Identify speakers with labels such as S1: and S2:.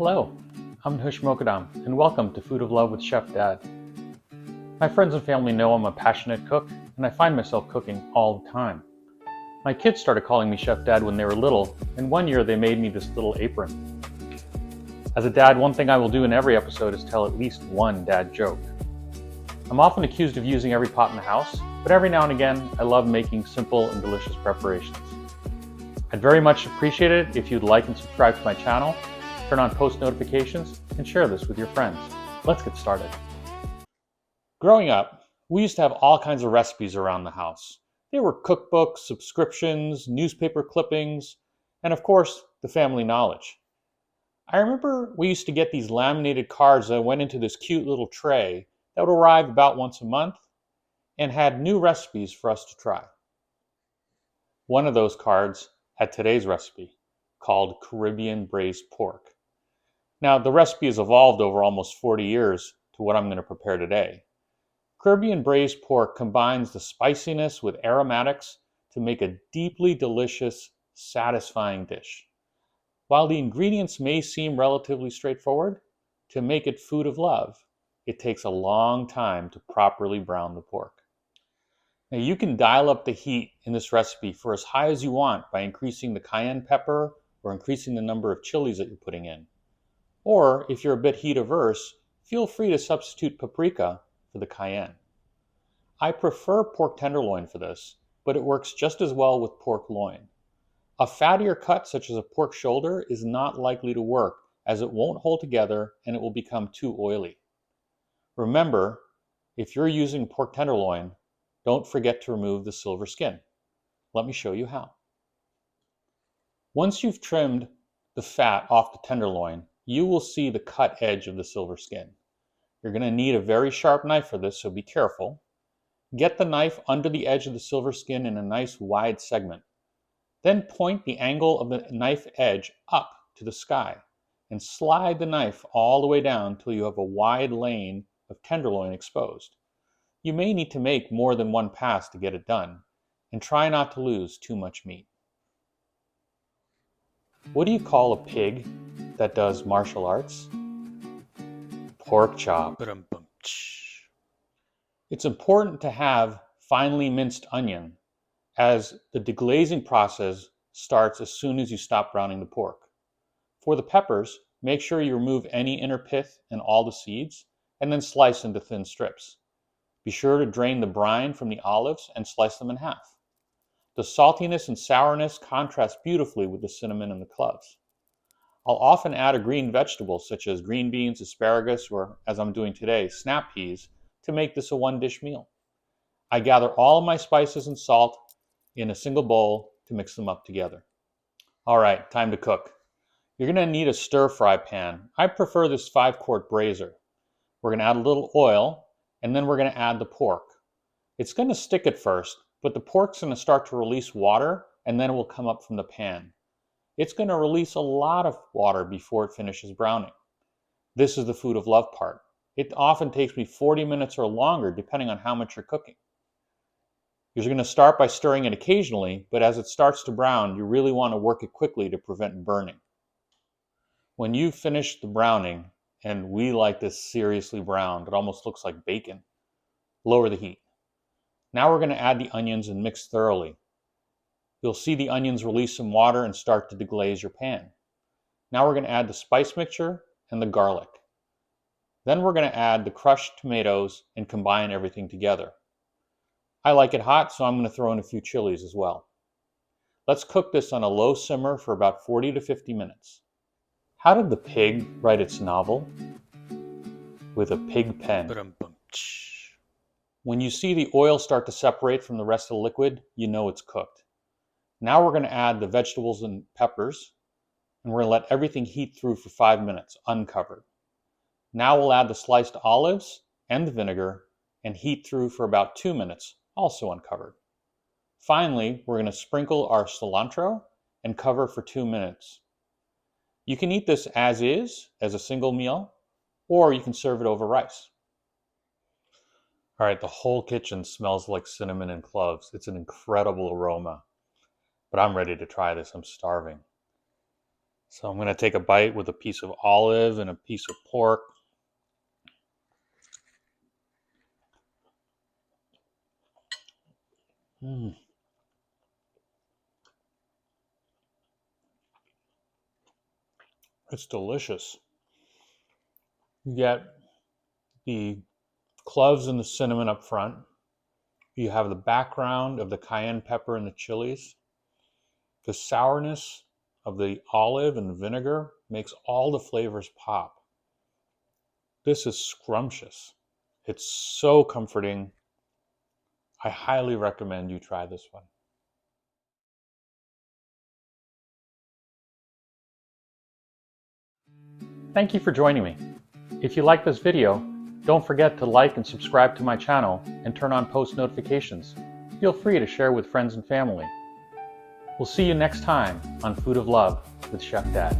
S1: Hello, I'm Nush Mokadam, and welcome to Food of Love with Chef Dad. My friends and family know I'm a passionate cook, and I find myself cooking all the time. My kids started calling me Chef Dad when they were little, and one year they made me this little apron. As a dad, one thing I will do in every episode is tell at least one dad joke. I'm often accused of using every pot in the house, but every now and again, I love making simple and delicious preparations. I'd very much appreciate it if you'd like and subscribe to my channel, turn on post notifications, and share this with your friends. Let's get started. Growing up, we used to have all kinds of recipes around the house. There were cookbooks, subscriptions, newspaper clippings, and of course, the family knowledge. I remember we used to get these laminated cards that went into this cute little tray that would arrive about once a month and had new recipes for us to try. One of those cards had today's recipe, called Caribbean Braised Pork. Now, the recipe has evolved over almost 40 years to what I'm going to prepare today. Caribbean Braised Pork combines the spiciness with aromatics to make a deeply delicious, satisfying dish. While the ingredients may seem relatively straightforward, to make it food of love, it takes a long time to properly brown the pork. Now, you can dial up the heat in this recipe for as high as you want by increasing the cayenne pepper or increasing the number of chilies that you're putting in. Or, if you're a bit heat averse, feel free to substitute paprika for the cayenne. I prefer pork tenderloin for this, but it works just as well with pork loin. A fattier cut such as a pork shoulder is not likely to work as it won't hold together and it will become too oily. Remember, if you're using pork tenderloin, don't forget to remove the silver skin. Let me show you how. Once you've trimmed the fat off the tenderloin, you will see the cut edge of the silver skin. You're going to need a very sharp knife for this, so be careful. Get the knife under the edge of the silver skin in a nice wide segment. Then point the angle of the knife edge up to the sky and slide the knife all the way down until you have a wide lane of tenderloin exposed. You may need to make more than one pass to get it done, and try not to lose too much meat. What do you call a pig that does martial arts? Pork chop. It's important to have finely minced onion, as the deglazing process starts as soon as you stop browning the pork. For the peppers, make sure you remove any inner pith and all the seeds, and then slice into thin strips. Be sure to drain the brine from the olives and slice them in half. The saltiness and sourness contrast beautifully with the cinnamon and the cloves. I'll often add a green vegetable such as green beans, asparagus, or as I'm doing today, snap peas, to make this a one-dish meal. I gather all of my spices and salt in a single bowl to mix them up together. All right, time to cook. You're going to need a stir-fry pan. I prefer this 5-quart brazier. We're going to add a little oil, and then we're going to add the pork. It's going to stick at first, but the pork's going to start to release water, and then it will come up from the pan. It's going to release a lot of water before it finishes browning. This is the food of love part. It often takes me 40 minutes or longer, depending on how much you're cooking. You're going to start by stirring it occasionally, but as it starts to brown, you really want to work it quickly to prevent burning. When you've finished the browning, and we like this seriously browned, it almost looks like bacon, lower the heat. Now we're going to add the onions and mix thoroughly. You'll see the onions release some water and start to deglaze your pan. Now we're going to add the spice mixture and the garlic. Then we're going to add the crushed tomatoes and combine everything together. I like it hot, so I'm going to throw in a few chilies as well. Let's cook this on a low simmer for about 40 to 50 minutes. How did the pig write its novel? With a pig pen. When you see the oil start to separate from the rest of the liquid, you know it's cooked. Now we're going to add the vegetables and peppers, and we're going to let everything heat through for 5 minutes, uncovered. Now we'll add the sliced olives and the vinegar and heat through for about 2 minutes, also uncovered. Finally, we're going to sprinkle our cilantro and cover for 2 minutes. You can eat this as is, as a single meal, or you can serve it over rice. All right, the whole kitchen smells like cinnamon and cloves. It's an incredible aroma. But I'm ready to try this. I'm starving. So I'm going to take a bite with a piece of olive and a piece of pork. It's delicious. You get the cloves and the cinnamon up front. You have the background of the cayenne pepper and the chilies. The sourness of the olive and vinegar makes all the flavors pop. This is scrumptious. It's so comforting. I highly recommend you try this one. Thank you for joining me. If you like this video, don't forget to like and subscribe to my channel and turn on post notifications. Feel free to share with friends and family. We'll see you next time on Food of Love with Chef Dad.